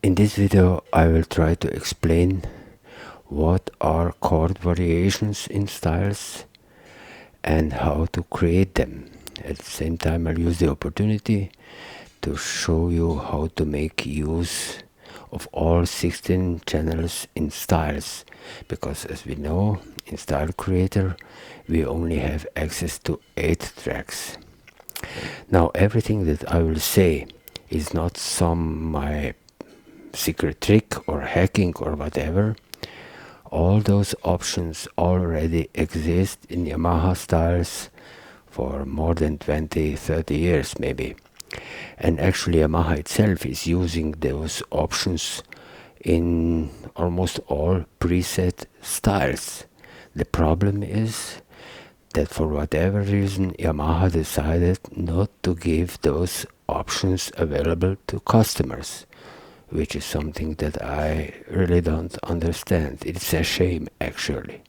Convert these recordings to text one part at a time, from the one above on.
In this video I will try to explain what are chord variations in styles and how to create them. At the same time I'll use the opportunity to show you how to make use of all 16 channels in styles, because as we know, in Style Creator we only have access to 8 tracks. Now everything that I will say is not some my secret trick or hacking or whatever. All those options already exist in Yamaha styles for more than 20-30 years maybe. And actually Yamaha itself is using those options in almost all preset styles. The problem is that for whatever reason Yamaha decided not to give those options available to customers, which is something that I really don't understand. It's a shame actually,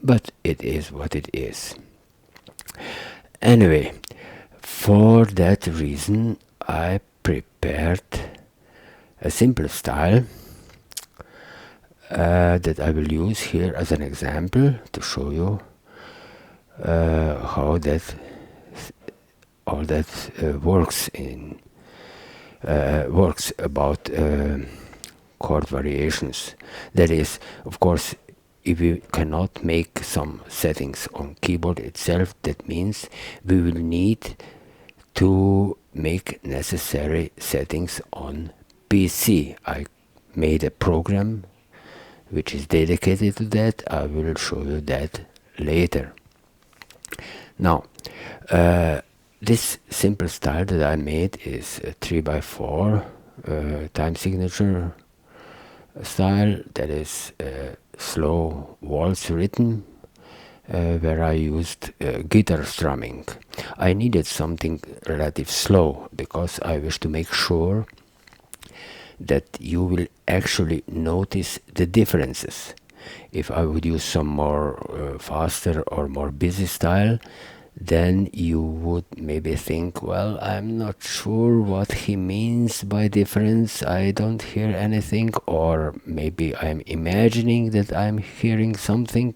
but it is what it is. Anyway, for that reason I prepared a simple style that I will use here as an example to show you how that all that works about chord variations. That is, of course, if we cannot make some settings on keyboard itself, that means we will need to make necessary settings on PC. I made a program which is dedicated to that. I will show you that later. Now, this simple style that I made is a 3x4 time signature style, that is a slow waltz rhythm where I used guitar strumming. I needed something relatively slow because I wish to make sure that you will actually notice the differences. If I would use some more faster or more busy style, then you would maybe think, well, I'm not sure what he means by difference, I don't hear anything, or maybe I'm imagining that I'm hearing something.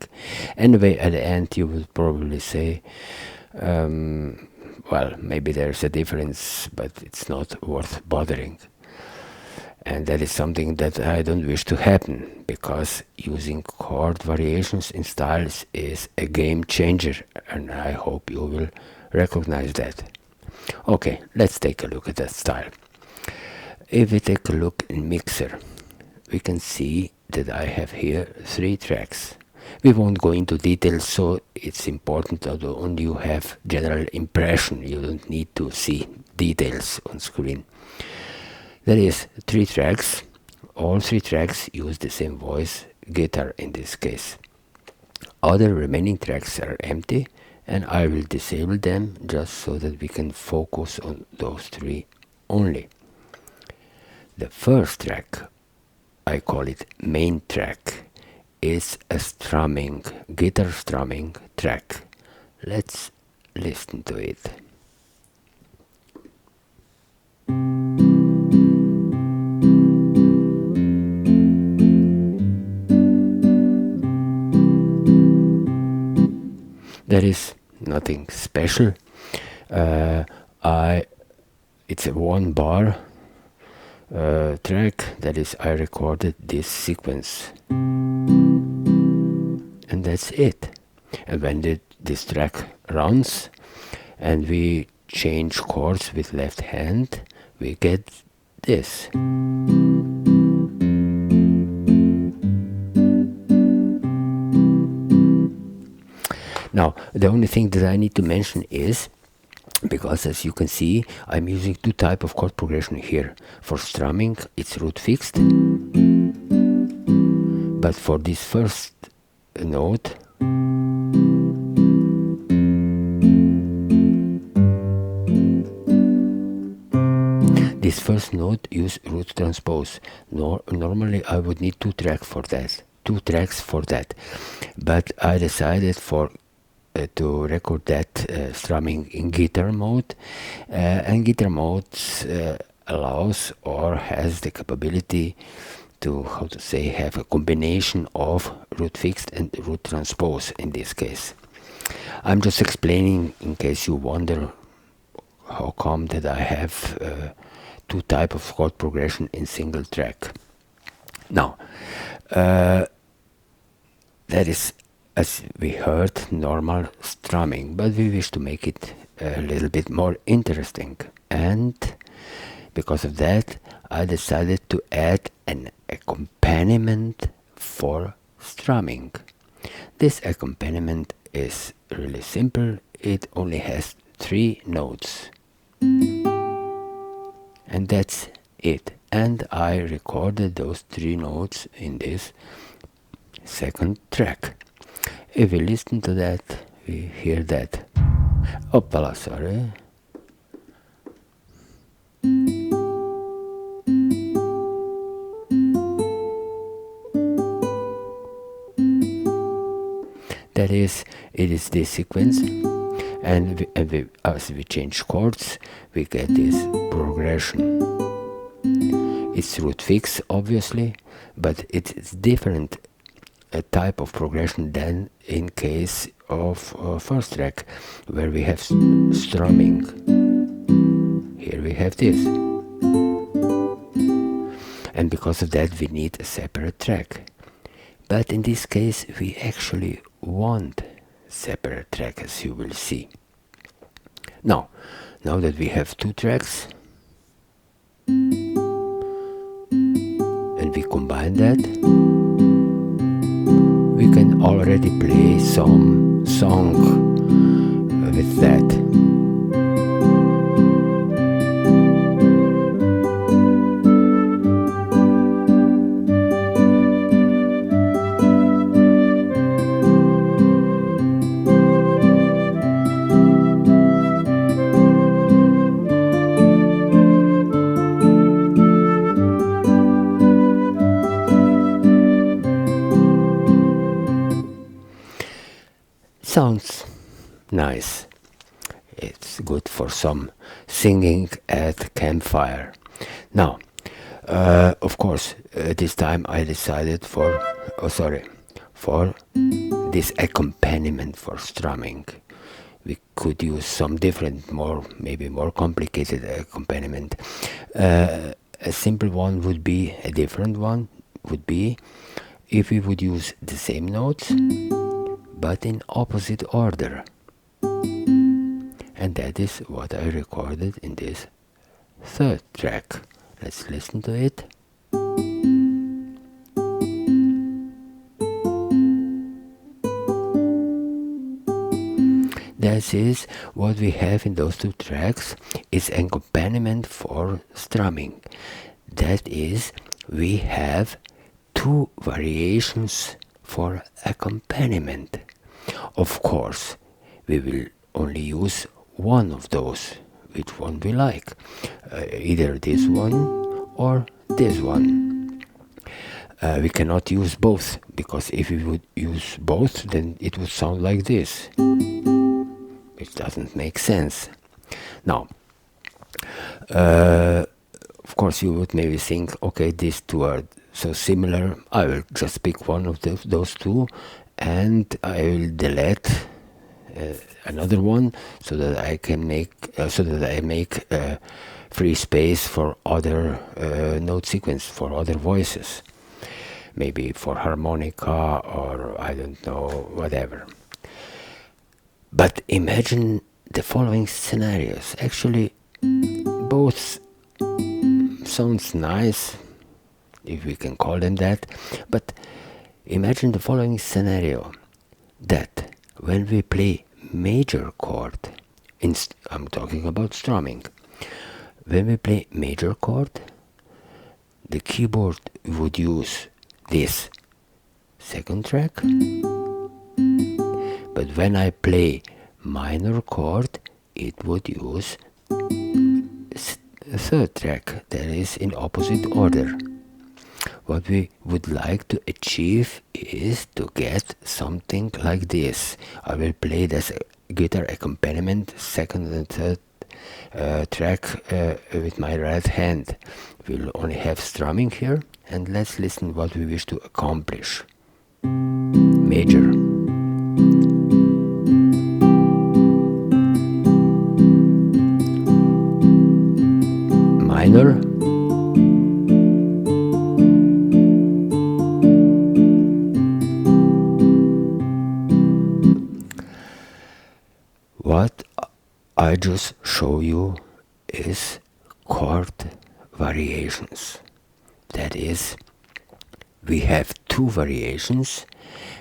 Anyway, at the end you would probably say, well, maybe there's a difference, but it's not worth bothering. And that is something that I don't wish to happen, because using chord variations in styles is a game changer, and I hope you will recognize that. Okay, let's take a look at that style. If we take a look in Mixer, we can see that I have here 3 tracks. We won't go into details, so it's important that only you have general impression. You don't need to see details on screen. There is 3 tracks. All 3 tracks use the same voice, guitar in this case. Other remaining tracks are empty, and I will disable them just so that we can focus on those 3 only. The first track, I call it main track, is a strumming, guitar strumming track. Let's listen to it. There is nothing special. It's a 1 bar track. That is, I recorded this sequence, and that's it. And when this track runs and we change chords with left hand, we get this. Now, the only thing that I need to mention is, because as you can see, I'm using 2 types of chord progression here. For strumming, it's root fixed, but for this first note, use root transpose. Normally I would need 2 tracks for that, but I decided to record that strumming in guitar mode, and guitar modes allows or has the capability to, how to say, have a combination of root fixed and root transpose in this case. I'm just explaining in case you wonder how come that I have two types of chord progression in single track. Now, that is, as we heard, normal strumming, but we wish to make it a little bit more interesting, and because of that I decided to add an accompaniment for strumming. This accompaniment is really simple. It only has 3 notes, and that's it. And I recorded those 3 notes in this second track. If we listen to that, we hear that. Opala, sorry. That is, it is this sequence, and as we change chords, we get this progression. It's root fixed, obviously, but it's different a type of progression than in case of first track, where we have strumming. Here we have this, and because of that we need a separate track. But in this case we actually want separate track, as you will see. Now that we have 2 tracks and we combine that, we can already play some song with that. Sounds nice. It's good for some singing at campfire. Now, of course, this time I decided for this accompaniment for strumming. We could use some different, maybe more complicated accompaniment. A simple one would be, a different one would be, if we would use the same notes but in opposite order. And that is what I recorded in this third track. Let's listen to it. This is what we have in those 2 tracks, is an accompaniment for strumming. That is, we have 2 variations for accompaniment. Of course, we will only use one of those, which one we like, either this one or this one. We cannot use both, because if we would use both, then it would sound like this, which doesn't make sense. Now, of course you would maybe think, okay, these 2 are so similar, I will just pick one of those 2 and I will delete another one, so that I can make free space for other note sequence, for other voices, maybe for harmonica or I don't know, whatever. But imagine the following scenarios. Actually, both sounds nice, if we can call them that, but imagine the following scenario, that when we play major chord, I'm talking about strumming, when we play major chord, the keyboard would use this second track, but when I play minor chord, it would use a third track, that is in opposite order. What we would like to achieve is to get something like this. I will play this guitar accompaniment, second and third track with my right hand. We'll only have strumming here, and let's listen what we wish to accomplish. Major, minor, what I just show you is chord variations. That is, we have two variations,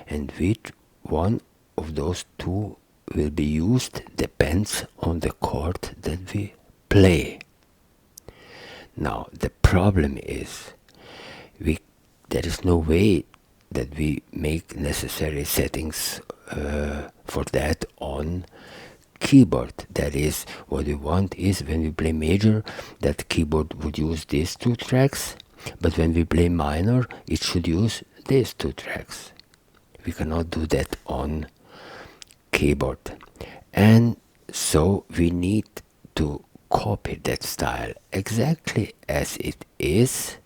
and which one of those two will be used depends on the chord that we play. Now the problem is there is no way that we make necessary settings for that on keyboard. That is, what we want is when we play major, that keyboard would use these two tracks, but when we play minor, it should use these two tracks. We cannot do that on keyboard, and so we need to copy that style exactly as it is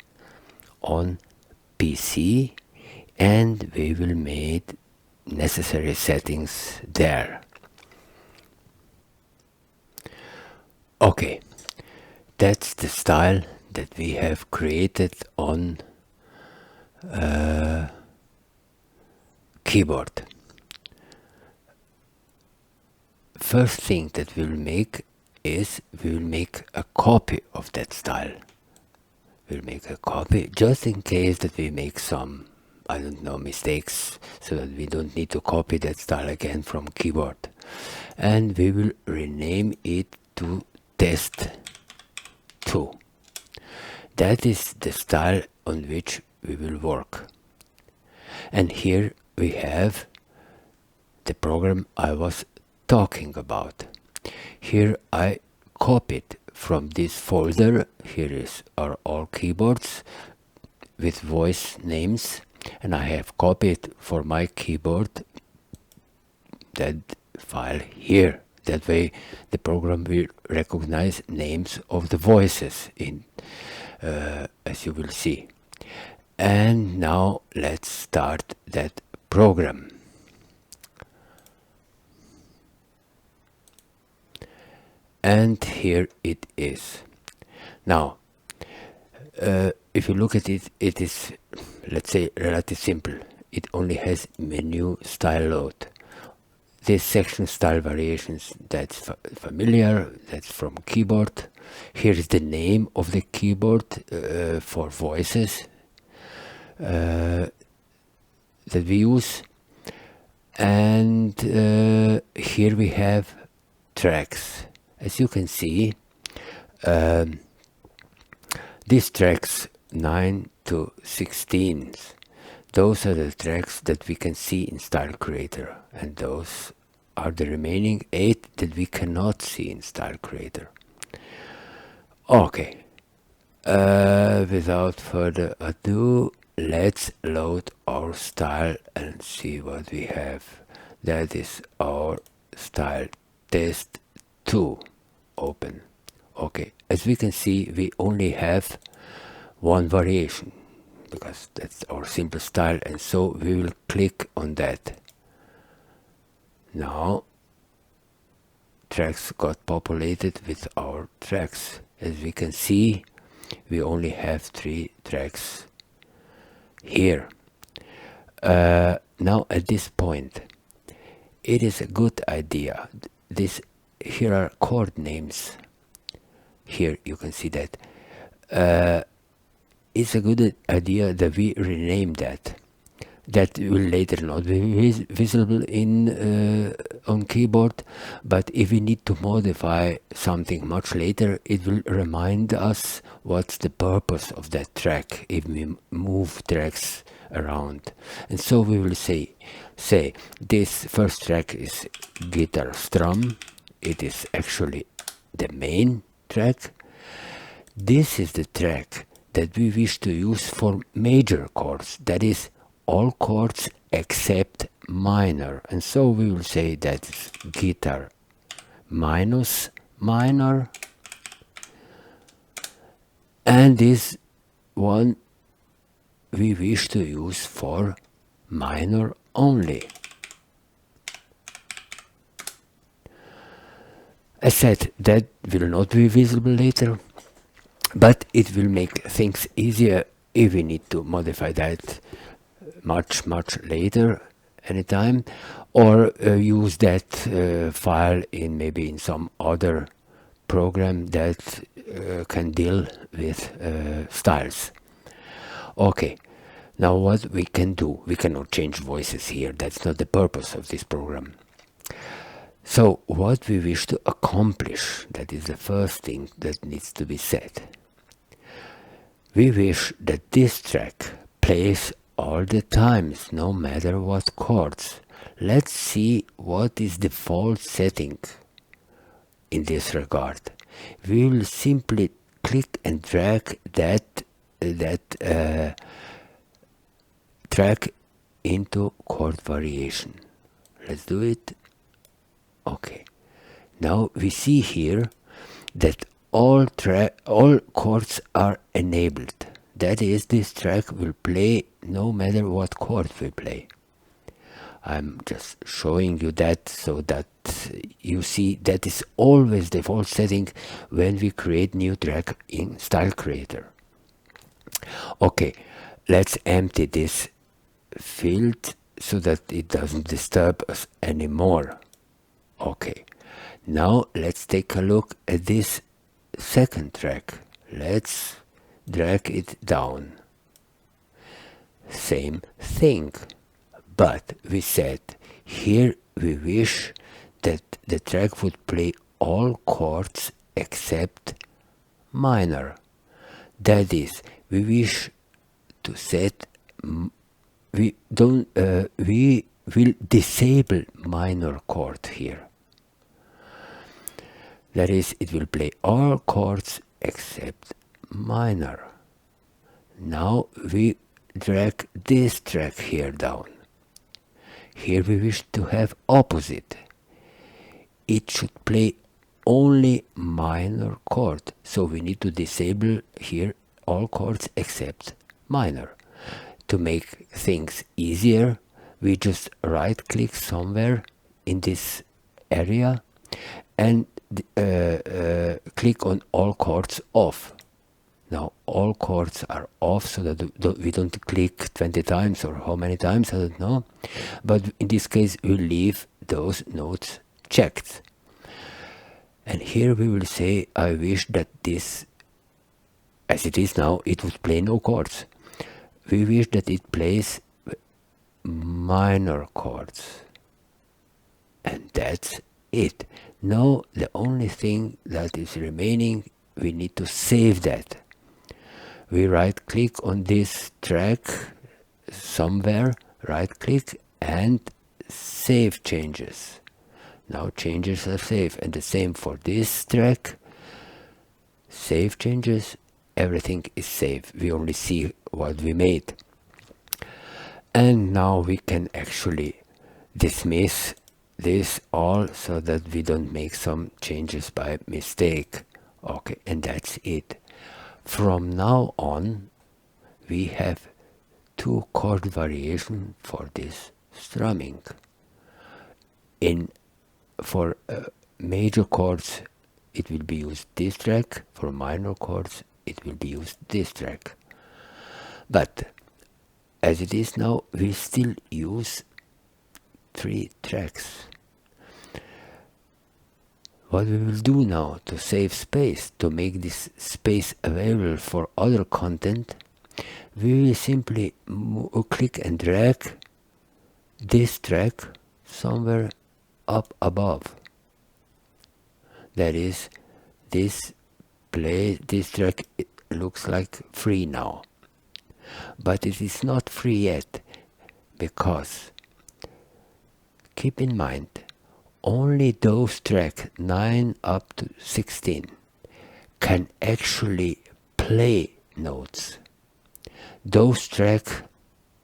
on PC, and we will make necessary settings there. Okay, that's the style that we have created on keyboard. First thing that we'll make is we will make a copy of that style. We'll make a copy just in case that we make some, I don't know, mistakes, so that we don't need to copy that style again from keyboard. And we will rename it to test 2. That is the style on which we will work. And here we have the program I was talking about. Here I copied from this folder. Here is our all keyboards with voice names, and I have copied for my keyboard that file here. That way the program will recognize names of the voices in as you will see. And now let's start that program. And here it is. Now if you look at it, it is, let's say, relatively simple. It only has menu style load. This section style variations, that's familiar, that's from keyboard. Here is the name of the keyboard for voices that we use. And here we have tracks. As you can see, these tracks 9 to 16, those are the tracks that we can see in Style Creator, and those are the remaining 8 that we cannot see in Style Creator. Okay, without further ado, let's load our style and see what we have. That is our style test 2. Open. Okay, as we can see, we only have one variation because that's our simple style, and so we will click on that. Now tracks got populated with our tracks. As we can see, we only have 3 tracks here. Now at this point, it is a good idea. Here are chord names. Here you can see that. It's a good idea that we rename that. That will later not be visible in on keyboard, but if we need to modify something much later, it will remind us what's the purpose of that track if we move tracks around. And so we will say this first track is guitar strum. It is actually the main track. This is the track that we wish to use for major chords, that is all chords except minor. And so we will say that guitar minus minor, and this one we wish to use for minor only. As said, that will not be visible later, but it will make things easier if we need to modify that much later anytime, or use that file in maybe in some other program that can deal with styles. Okay, now what we can do, we cannot change voices here, that's not the purpose of this program. So what we wish to accomplish, that is the first thing that needs to be said. We wish that this track plays all the times, no matter what chords. Let's see what is the default setting in this regard. We will simply click and drag that track into chord variation. Let's do it. Okay. Now we see here that all chords are enabled. That is, this track will play no matter what chord we play. I'm just showing you that so that you see that is always the default setting when we create new track in Style Creator. Okay, let's empty this field so that it doesn't disturb us anymore. Okay, now let's take a look at this second track. Let's drag it down. Same thing, but we said here we wish that the track would play all chords except minor. That is, we wish to set we will disable minor chord here. That is, it will play all chords except minor. Now we drag this track here down. Here we wish to have opposite. It should play only minor chord, so we need to disable here all chords except minor. To make things easier, we just right click somewhere in this area and click on all chords off. Now all chords are off so that we don't click 20 times or how many times, I don't know, but in this case we'll leave those notes checked. And here we will say, I wish that this, as it is now, it would play no chords. We wish that it plays minor chords, and that's it. Now the only thing that is remaining, we need to save that. We right click on this track somewhere, right click and save changes. Now changes are saved, and the same for this track. Save changes, everything is saved. We only see what we made. And now we can actually dismiss this all so that we don't make some changes by mistake. Okay, and that's it. From now on we have 2 chord variations for this strumming. For major chords it will be used this track, for minor chords it will be used this track. But as it is now, we still use 3 tracks. What we will do now to save space, to make this space available for other content, we will simply click and drag this track somewhere up above. That is, this track, it looks like free now, but it is not free yet, because keep in mind only those tracks 9 up to 16 can actually play notes. Those tracks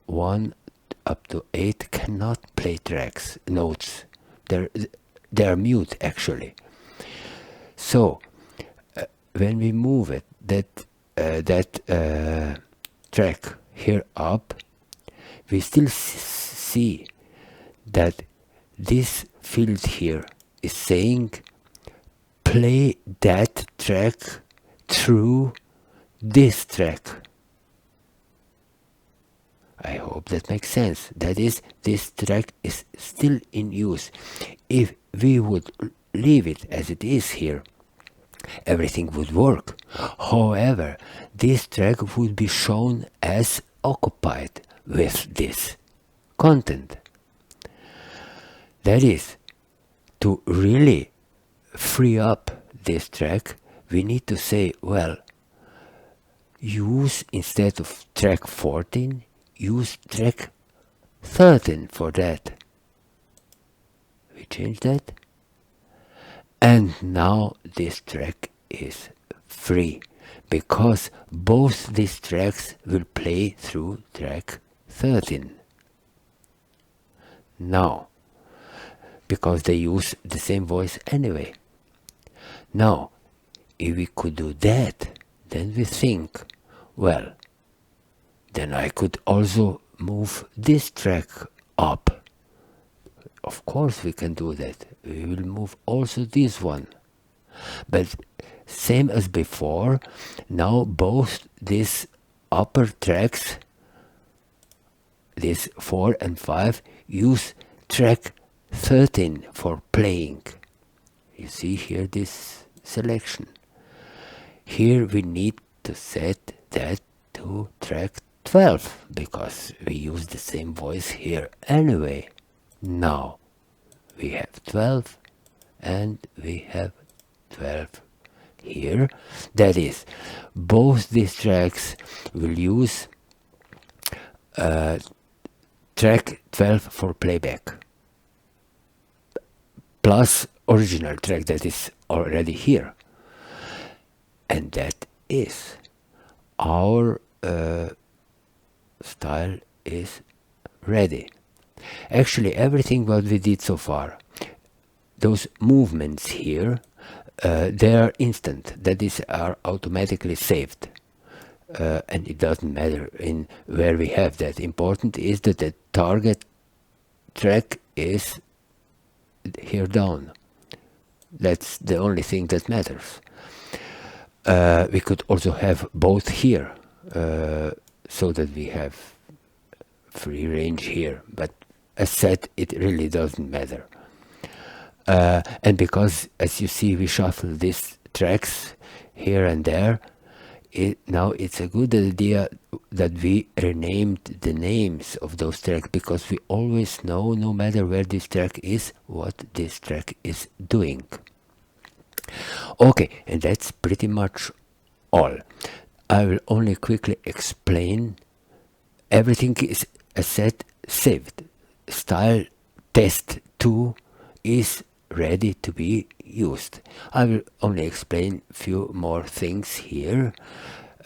1 up to 8 cannot play notes. They're mute actually. So when we move it, that track here up, we still see that this field here is saying play that track through this track. I hope that makes sense. That is, this track is still in use. If we would leave it as it is here, everything would work. However, this track would be shown as occupied with this content. That is, to really free up this track, we need to say, well, use, instead of track 14, use track 13 for that. We change that. And now this track is free, because both these tracks will play through track 13. Now, because they use the same voice anyway. Now, if we could do that, then we think, well, then I could also move this track up. Of course we can do that. We will move also this one. But same as before, now both these upper tracks, this 4 and 5, use track 13 for playing. You see here this selection. Here we need to set that to track 12, because we use the same voice here anyway. Now we have 12 and we have 12 here. That is, both these tracks will use track 12 for playback, plus original track that is already here. And that is our style is ready. Actually, everything what we did so far, those movements here, they are instant. That is, are automatically saved. And it doesn't matter in where we have that. Important is that the target track is here down. That's the only thing that matters. We could also have both here, so that we have free range here, but as said, it really doesn't matter. And because, as you see, we shuffle these tracks here and there, now it's a good idea that we renamed the names of those tracks, because we always know, no matter where this track is, what this track is doing. Okay, and that's pretty much all. I will only quickly explain. Everything is, as said, saved. Style test 2 is ready to be used. I will only explain a few more things here.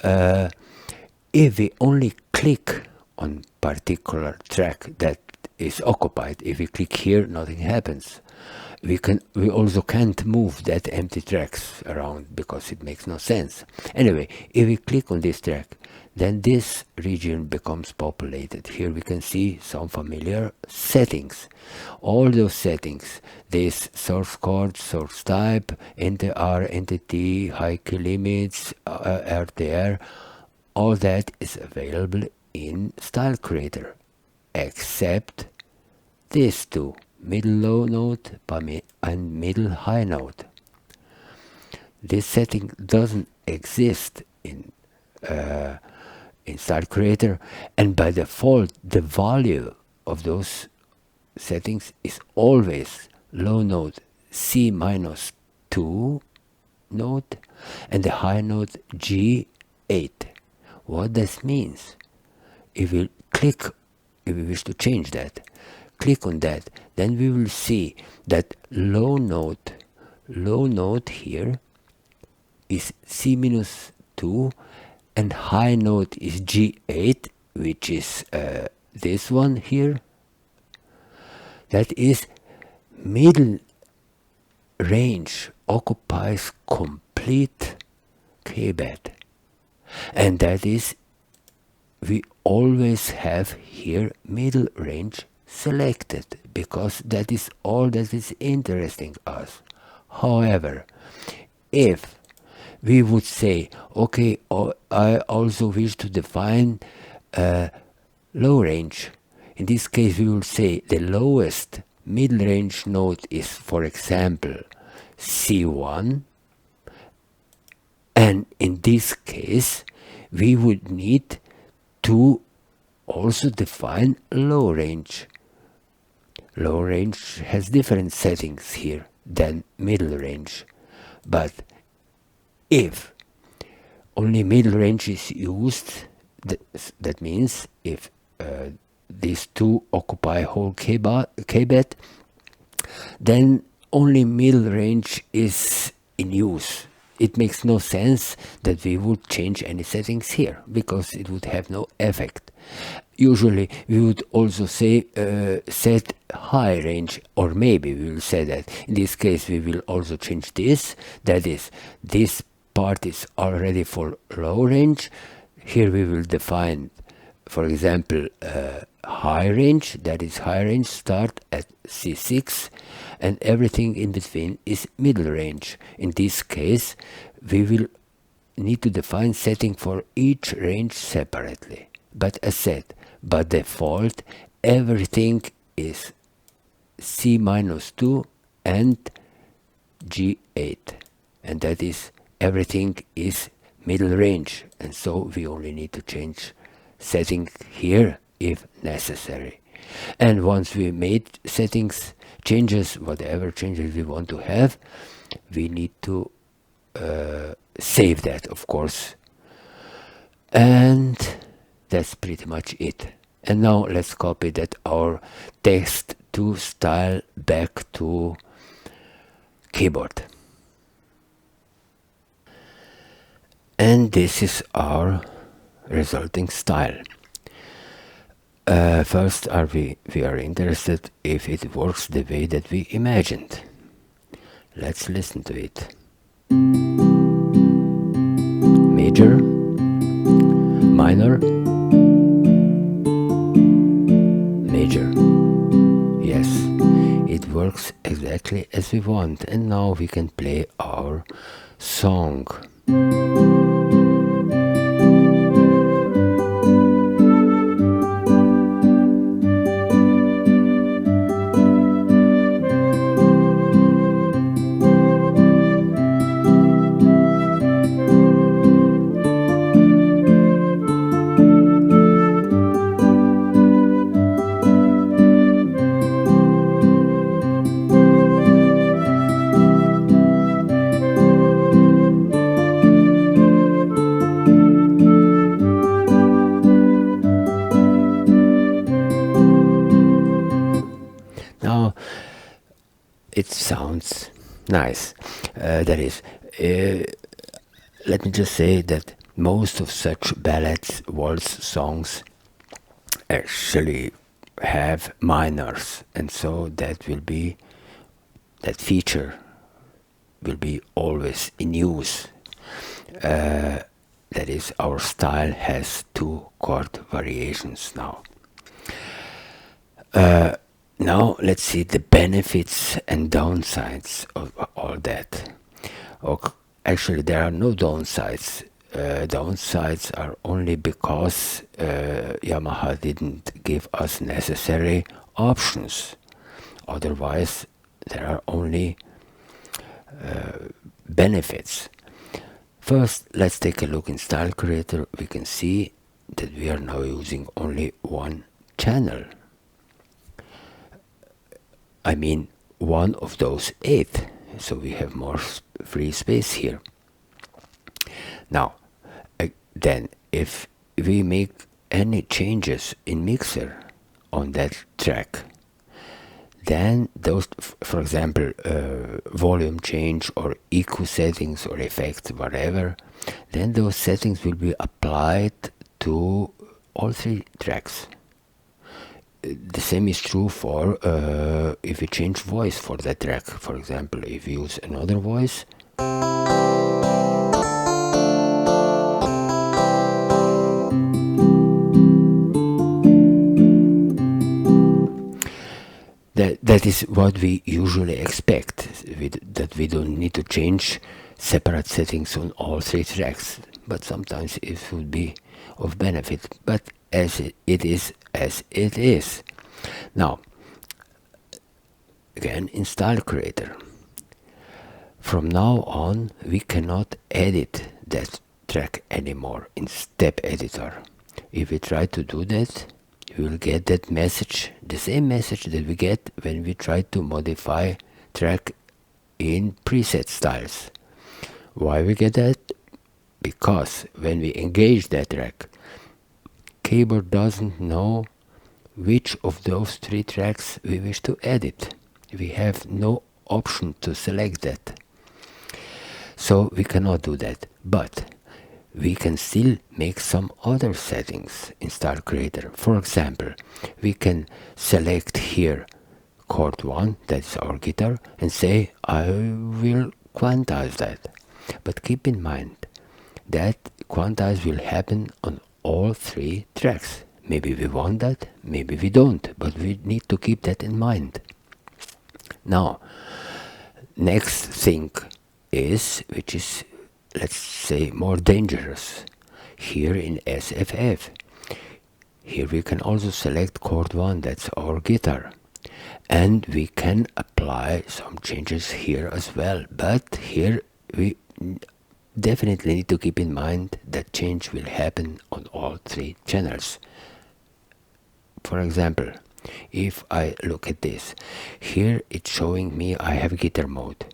If we only click on particular track that is occupied, if we click here, nothing happens. We also can't move that empty tracks around, because it makes no sense. Anyway, if we click on this track, then this region becomes populated. Here we can see some familiar settings. All those settings, this source chord, source type, NTR, entity, high key limits, RTR, all that is available in Style Creator, except these two, middle low note and middle high note. This setting doesn't exist in Style Creator, and by default the value of those settings is always low note C-2 note and the high note G8. What this means, if we wish to change that, click on that, then we will see that low note here is C-2 and high note is G8, which is this one here. That is middle range occupies complete K-bed. And that is, we always have here middle range selected, because that is all that is interesting us. However, if we would say, okay, I also wish to define low range. In this case, we will say the lowest middle range note is, for example, C1. And in this case, we would need to also define low range. Low range has different settings here than middle range. But if only middle range is used, that means if these two occupy whole K-bed, then only middle range is in use. It makes no sense that we would change any settings here, because it would have no effect. Usually we would also say set high range, or maybe we will say that in this case we will also change this. That is, this part is already for low range. Here we will define, for example, high range. That is, high range start at C6, and everything in between is middle range. In this case, we will need to define setting for each range separately. But as said, by default, everything is C-2 and G8. And that is, everything is middle range. And so we only need to change setting here if necessary. And once we made settings changes, whatever changes we want to have, we need to save that, of course. And that's pretty much it. And now let's copy that our text to style back to keyboard. And this is our resulting style. First, we are interested if it works the way that we imagined. Let's listen to it. Major, minor, major. Yes, it works exactly as we want. And now we can play our song. Now, it sounds nice. That is, let me just say that most of such ballads, waltz songs actually have minors, and so that feature will be always in use. That is, our style has 2 chord variations now. Now let's see the benefits and downsides of all that. Actually, there are no downsides. Downsides are only because Yamaha didn't give us necessary options. Otherwise, there are only benefits. First, let's take a look in Style Creator. We can see that we are now using only 1 channel. I mean, 1 of those 8, so we have more free space here. Now, then, if we make any changes in mixer on that track, then those, for example, volume change or EQ settings or effects, whatever, then those settings will be applied to all 3 tracks. the same is true for if we change voice for that track. For example, if we use another voice, that is what we usually expect, that we don't need to change separate settings on all three tracks, but sometimes it would be of benefit, but as it is as it is. Now, again, in Style Creator, from now on we cannot edit that track anymore in Step Editor. If we try to do that, we will get that message, the same message that we get when we try to modify track in preset styles. Why we get that? Because when we engage that track, keyboard doesn't know which of those three tracks we wish to edit. We have no option to select that. So we cannot do that. But we can still make some other settings in Style Creator. For example, we can select here chord 1, that's our guitar, and say I will quantize that. But keep in mind that quantize will happen on all three tracks. Maybe we want that, maybe we don't, but we need to keep that in mind. Now, next thing is, which is, let's say, more dangerous. Here in SFF, here we can also select chord 1, that's our guitar, and we can apply some changes here as well. But here we definitely need to keep in mind that change will happen on all three channels. For example, if I look at this, here it's showing me I have guitar mode,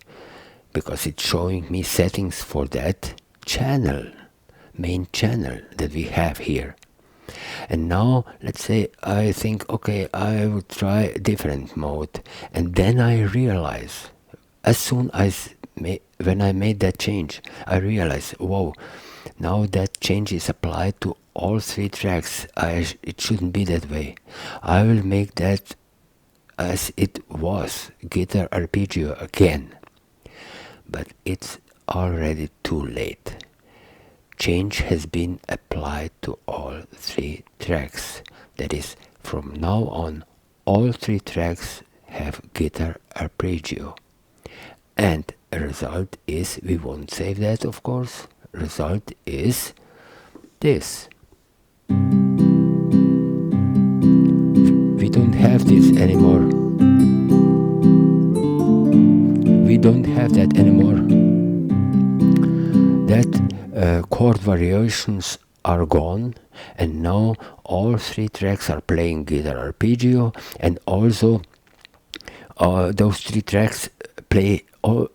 because it's showing me settings for that channel, main channel that we have here. And now let's say I think, okay, I will try a different mode, and then I realize, as soon as when I made that change, I realized, whoa, now that change is applied to all three tracks. It shouldn't be that way. I will make that as it was, guitar arpeggio again. But it's already too late. Change has been applied to all three tracks. That is, from now on, all three tracks have guitar arpeggio. And a result is, we won't save that, of course. Result is this. We don't have this anymore. We don't have that anymore. That chord variations are gone, and now all three tracks are playing guitar arpeggio, and also those three tracks play all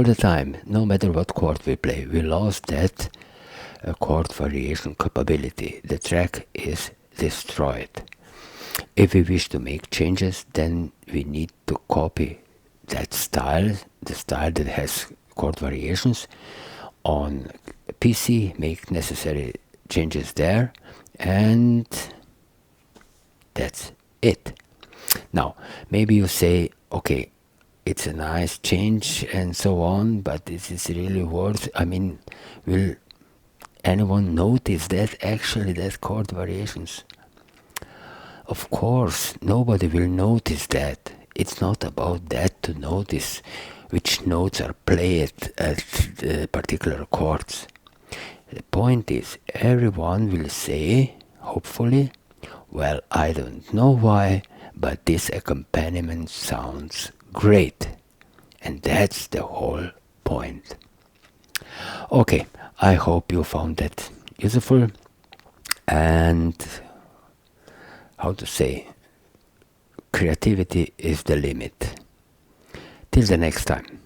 the time, no matter what chord we play. We lost that chord variation capability. The track is destroyed. If we wish to make changes, then we need to copy that style, the style that has chord variations, on PC, make necessary changes there, and that's it. Now, maybe you say, okay, it's a nice change and so on, but is this really worth? I mean, will anyone notice that actually that chord variations? Of course, nobody will notice that. It's not about that to notice which notes are played at the particular chords. The point is, everyone will say, hopefully, well, I don't know why, but this accompaniment sounds great. And that's the whole point. Okay, I hope you found that useful, and how to say, creativity is the limit. Till the next time.